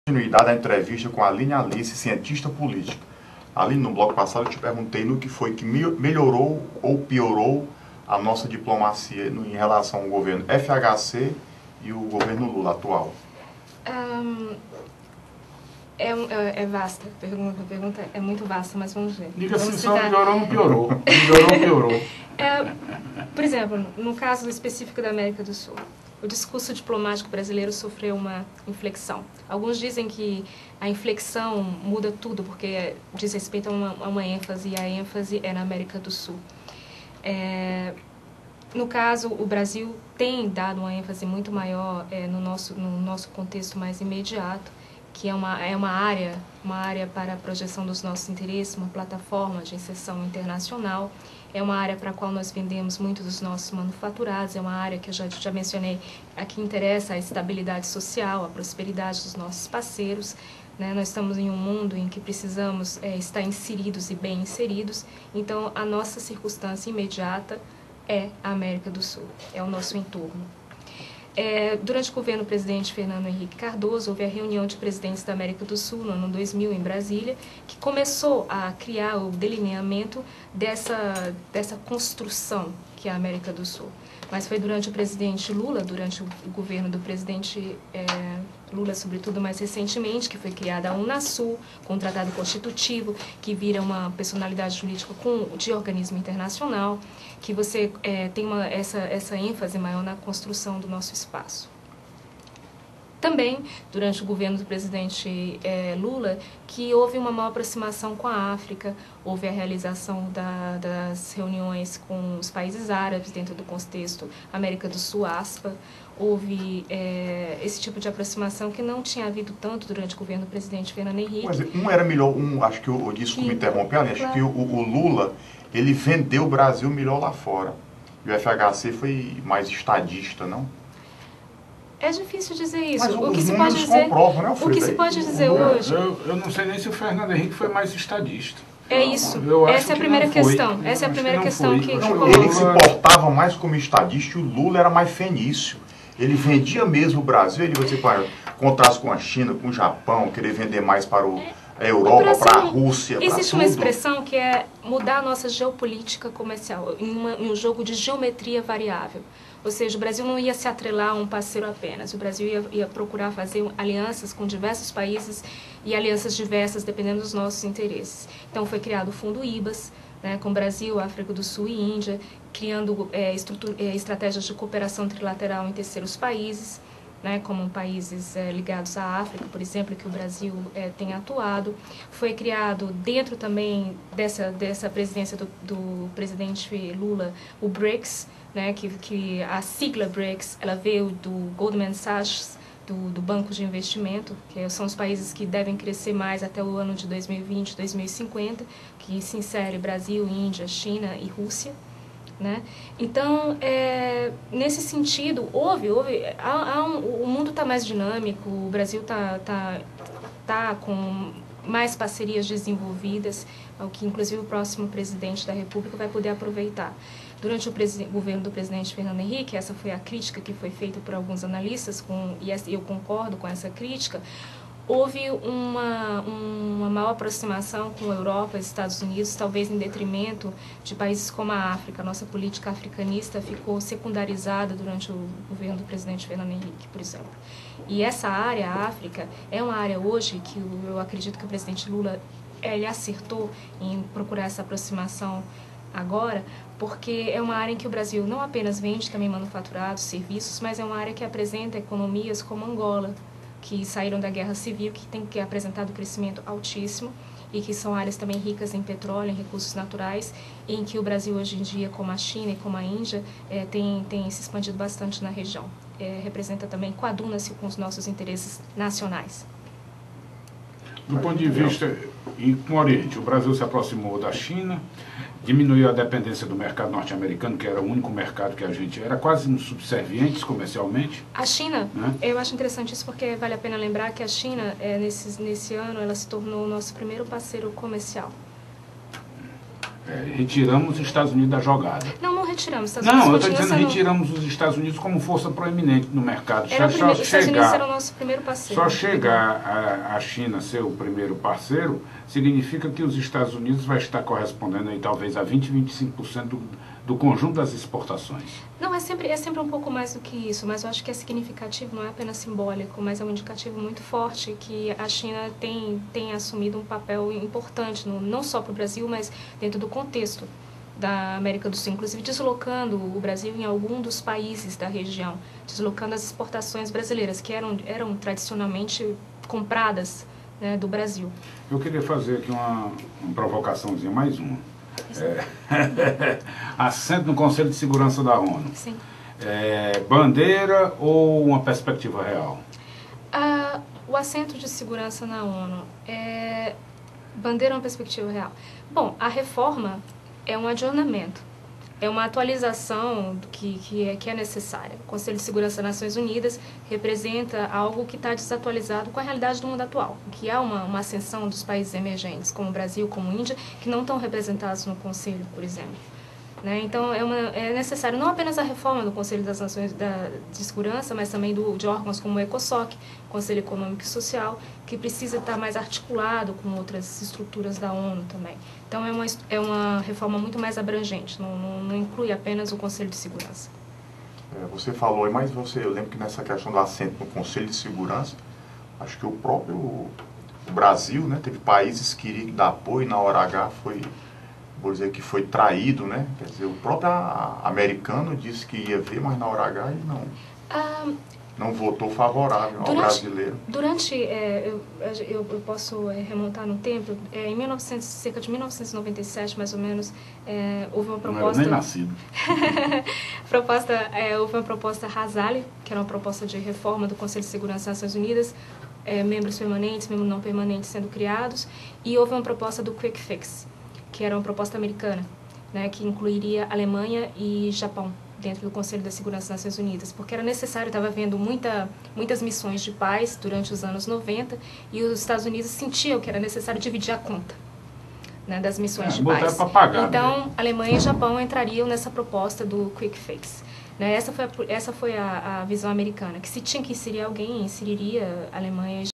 Continuidade da entrevista com a Aline Alice, cientista política. Aline, no bloco passado eu te perguntei no que foi que melhorou ou piorou a nossa diplomacia em relação ao governo FHC e o governo Lula atual. É vasta a pergunta é muito vasta, mas vamos ver. Diga se só melhorou ou não piorou. Melhorou ou piorou. Por exemplo, no caso específico da América do Sul, o discurso diplomático brasileiro sofreu uma inflexão. Alguns dizem que a inflexão muda tudo, porque diz respeito a uma ênfase, e a ênfase é na América do Sul. No caso, o Brasil tem dado uma ênfase muito maior no nosso contexto mais imediato, que é uma área para a projeção dos nossos interesses, uma plataforma de inserção internacional. É uma área para a qual nós vendemos muito dos nossos manufaturados, é uma área que eu já mencionei, a que interessa a estabilidade social, a prosperidade dos nossos parceiros. Né? Nós estamos em um mundo em que precisamos estar inseridos e bem inseridos, então a nossa circunstância imediata é a América do Sul, é o nosso entorno. Durante o governo do presidente Fernando Henrique Cardoso, houve a reunião de presidentes da América do Sul no ano 2000 em Brasília, que começou a criar o delineamento dessa construção que é a América do Sul. Mas foi durante o presidente Lula, durante o governo do presidente Lula, sobretudo mais recentemente, que foi criada a Unasul, com um tratado constitutivo, que vira uma personalidade jurídica de organismo internacional, que você tem essa ênfase maior na construção do nosso espaço. Também, durante o governo do presidente Lula, que houve uma maior aproximação com a África, houve a realização das reuniões com os países árabes dentro do contexto América do Sul, ASPA, houve esse tipo de aproximação que não tinha havido tanto durante o governo do presidente Fernando Henrique. Mas era melhor, acho que o desculpa me interromper, acho que o Lula, ele vendeu o Brasil melhor lá fora. E o FHC foi mais estadista, não? É difícil dizer isso. Mas o que se pode dizer, comprovam, né, Alfredo? o que se pode dizer hoje... Eu não sei nem se o Fernando Henrique foi mais estadista. É isso. Essa é a primeira questão. Essa é a primeira questão que ele se portava mais como estadista e o Lula era mais fenício. Ele vendia mesmo o Brasil, ele você contraste com a China, com o Japão, querer vender mais para a Europa, para a Rússia, para tudo. Existe uma expressão que é mudar a nossa geopolítica comercial, em um jogo de geometria variável. Ou seja, o Brasil não ia se atrelar a um parceiro apenas. O Brasil ia procurar fazer alianças com diversos países e alianças diversas, dependendo dos nossos interesses. Então, foi criado o Fundo IBAS, né, com Brasil, África do Sul e Índia, criando estratégias de cooperação trilateral em terceiros países, né, como países ligados à África, por exemplo, que o Brasil tem atuado. Foi criado, dentro também dessa presidência do presidente Lula, o BRICS, né, que a sigla BRICS, ela veio do Goldman Sachs, do Banco de Investimento, que são os países que devem crescer mais até o ano de 2020, 2050, que se insere Brasil, Índia, China e Rússia. Né? Então, nesse sentido, o mundo está mais dinâmico, o Brasil tá com mais parcerias desenvolvidas, o que inclusive o próximo presidente da República vai poder aproveitar. Durante o governo do presidente Fernando Henrique, essa foi a crítica que foi feita por alguns analistas, e eu concordo com essa crítica, houve uma maior aproximação com a Europa e Estados Unidos, talvez em detrimento de países como a África. A nossa política africanista ficou secundarizada durante o governo do presidente Fernando Henrique, por exemplo. E essa área, a África, é uma área hoje que eu acredito que o presidente Lula ele acertou em procurar essa aproximação agora, porque é uma área em que o Brasil não apenas vende também manufaturados, serviços, mas é uma área que apresenta economias como Angola, que saíram da guerra civil, que tem apresentado crescimento altíssimo e que são áreas também ricas em petróleo, em recursos naturais, em que o Brasil hoje em dia, como a China e como a Índia, tem se expandido bastante na região. Representa também, coaduna-se com os nossos interesses nacionais. Do ponto de vista com o Oriente, o Brasil se aproximou da China, diminuiu a dependência do mercado norte-americano, que era o único mercado que a gente era quase um subservientes comercialmente. A China, né? Eu acho interessante isso porque vale a pena lembrar que a China, nesse ano, ela se tornou o nosso primeiro parceiro comercial. Retiramos os Estados Unidos da jogada. Não retiramos. Não, eu estou dizendo retiramos os Estados Unidos como força proeminente no mercado. Os Estados Unidos era o nosso primeiro parceiro. Só chegar a China ser o primeiro parceiro significa que os Estados Unidos vai estar correspondendo aí talvez a 20, 25% do conjunto das exportações. Não, é sempre um pouco mais do que isso, mas eu acho que é significativo, não é apenas simbólico, mas é um indicativo muito forte que a China tem assumido um papel importante, não só para o Brasil, mas dentro do contexto da América do Sul, inclusive deslocando o Brasil em algum dos países da região, deslocando as exportações brasileiras, que eram tradicionalmente compradas, né, do Brasil. Eu queria fazer aqui uma provocaçãozinha, mais uma. Assento no Conselho de Segurança da ONU. Sim. Bandeira ou uma perspectiva real? O assento de segurança na ONU bandeira ou uma perspectiva real? Bom, a reforma é um adicionamento, é uma atualização que é necessária. O Conselho de Segurança das Nações Unidas representa algo que está desatualizado com a realidade do mundo atual, que há uma ascensão dos países emergentes, como o Brasil, como a Índia, que não estão representados no Conselho, por exemplo. Né? Então, é necessário não apenas a reforma do Conselho das Nações de Segurança, mas também de órgãos como o ECOSOC, Conselho Econômico e Social, que precisa estar mais articulado com outras estruturas da ONU também. Então, é uma reforma muito mais abrangente, não inclui apenas o Conselho de Segurança. Você falou, mas eu lembro que nessa questão do assento no Conselho de Segurança, acho que o próprio Brasil, né, teve países que queriam dar apoio, na hora H vou dizer que foi traído, né? Quer dizer, o próprio americano disse que ia ver, mas na hora H ele não votou favorável ao brasileiro. Eu posso remontar no tempo, cerca de 1997, mais ou menos, houve uma proposta... Não era nem nascido. Houve uma proposta Razali, que era uma proposta de reforma do Conselho de Segurança das Nações Unidas, membros permanentes, membros não permanentes sendo criados, e houve uma proposta do Quick Fix, que era uma proposta americana, né, que incluiria Alemanha e Japão dentro do Conselho da Segurança das Nações Unidas, porque era necessário, estava havendo muitas missões de paz durante os anos 90 e os Estados Unidos sentiam que era necessário dividir a conta, né, das missões de paz. Então, Alemanha e Japão entrariam nessa proposta do Quick Fix. Né, essa foi a visão americana, que se tinha que inserir alguém, inseriria Alemanha e